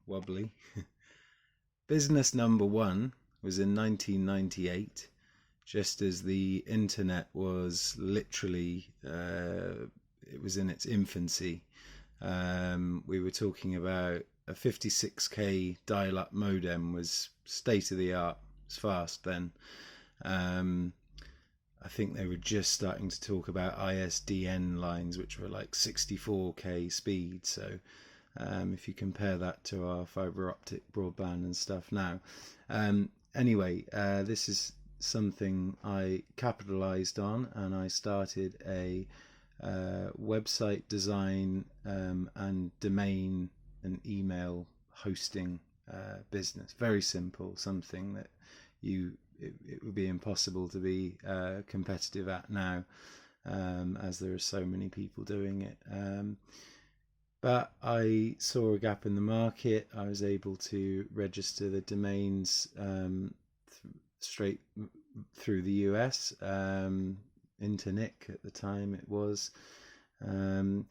Wobbly. Business number one was in 1998, just as the internet was literally, it was in its infancy. We were talking about a 56k dial-up modem was state of the art. It's fast then. I think they were just starting to talk about ISDN lines, which were like 64k speed. So if you compare that to our fiber optic broadband and stuff now. Anyway, this is something I capitalized on, and I started a website design and domain and email hosting business. Very simple, something that it would be impossible to be competitive at now, as there are so many people doing it. But I saw a gap in the market. I was able to register the domains straight through the US, Internic at the time it was, and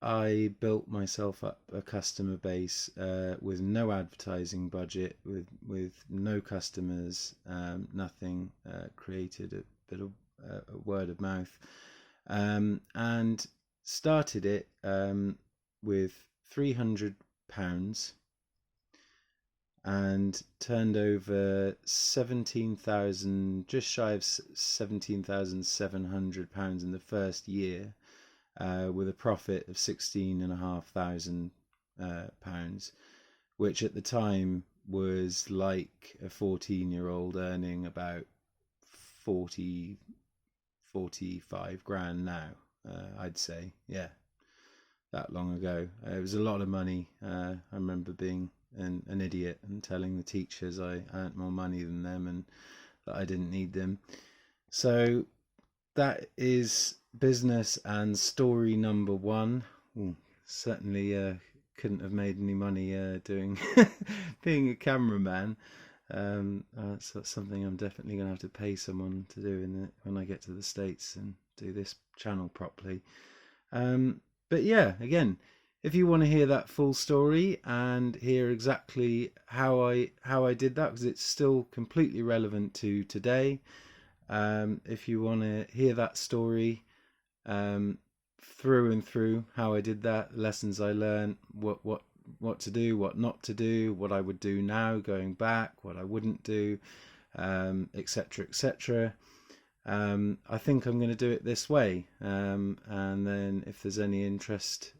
I built myself up a customer base with no advertising budget, with no customers, nothing, created a bit of word of mouth, and started it with £300 and turned over 17,000, just shy of £17,700 in the first year, with a profit of £16,500, which at the time was like a 14-year-old earning about 45 grand now. I'd say, yeah, that long ago. It was a lot of money. I remember being an idiot and telling the teachers I earned more money than them and that I didn't need them. So that is business and story number one. Certainly couldn't have made any money doing being a cameraman. That's something I'm definitely going to have to pay someone to do when I get to the States and do this channel properly. But yeah, again, if you want to hear that full story and hear exactly how I did that, because it's still completely relevant to today, if you want to hear that story through and through, how I did that, lessons I learned, what to do, what not to do, what I would do now going back, what I wouldn't do, etc., etc. I think I'm going to do it this way, and then if there's any interest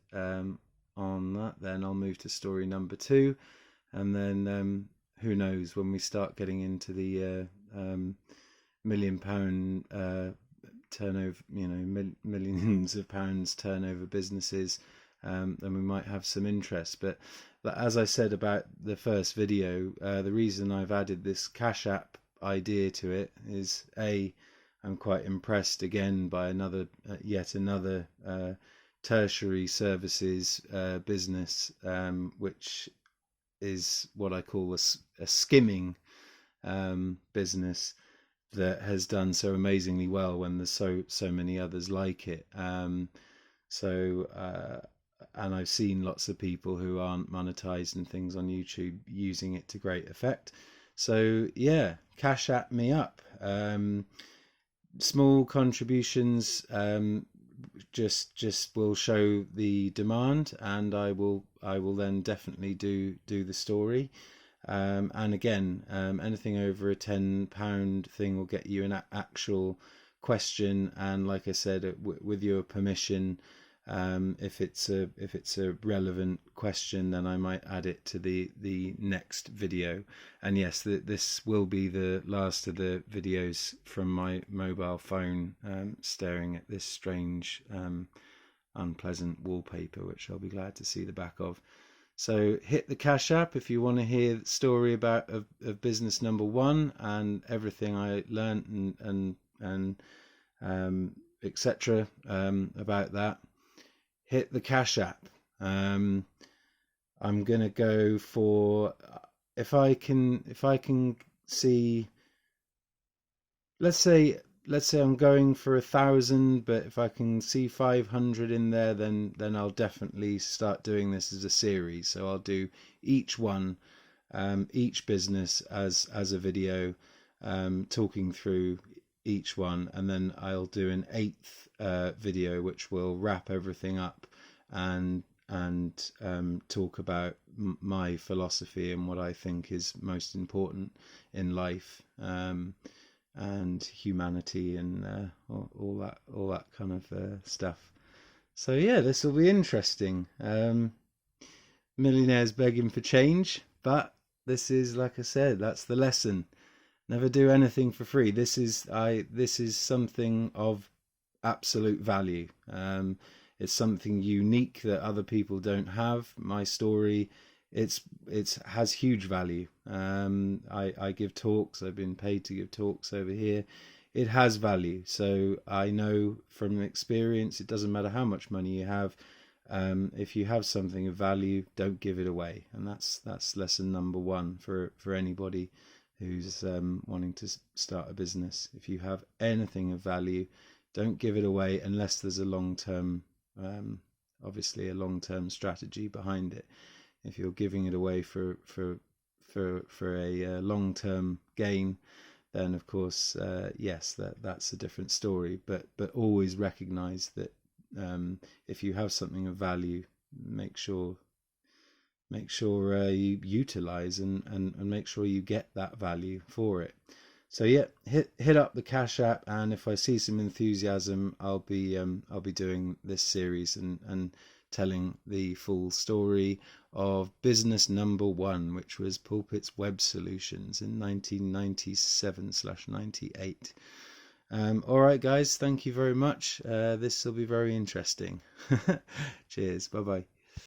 on that, then I'll move to story number two, and then who knows, when we start getting into the £1 million turnover, millions of pounds turnover businesses, then we might have some interest. But as I said about the first video, the reason I've added this Cash App idea to it is I'm quite impressed again by yet another tertiary services business, which is what I call a skimming business that has done so amazingly well when there's so many others like it. And I've seen lots of people who aren't monetized and things on YouTube using it to great effect. So yeah, Cash App me up. Small contributions just will show the demand, and I will then definitely do the story. And again, anything over a £10 thing will get you an actual question, and like I said, with your permission, if it's a relevant question, then I might add it to the next video. And yes, this will be the last of the videos from my mobile phone, staring at this strange unpleasant wallpaper, which I'll be glad to see the back of. So hit the Cash App if you want to hear the story about of business number one and everything I learned and etc. About that. Hit the Cash App. I'm gonna go for, if I can see, let's say let's say I'm going for 1,000, but if I can see 500 in there, then I'll definitely start doing this as a series. So I'll do each one, each business as a video, talking through each one, and then I'll do an 8th video which will wrap everything up and talk about my philosophy and what I think is most important in life, and humanity, and all that kind of stuff. So yeah, this will be interesting. Millionaires begging for change, but this is, like I said, that's the lesson. Never do anything for free. This is something of absolute value. It's something unique that other people don't have. My story, it has huge value. I give talks. I've been paid to give talks over here. It has value. So I know from experience, it doesn't matter how much money you have. If you have something of value, don't give it away. And that's lesson number 1 for anybody who's wanting to start a business. If you have anything of value, don't give it away unless there's a long-term, obviously a long-term strategy behind it. If you're giving it away for a long-term gain, then of course, yes, that's a different story. But always recognize that if you have something of value, make sure you utilize and make sure you get that value for it. So yeah, hit up the Cash App, and if I see some enthusiasm, I'll be doing this series and telling the full story of business number 1, which was Pulpit's Web Solutions in 1997/98. All right, guys, thank you very much. This will be very interesting. Cheers. Bye bye.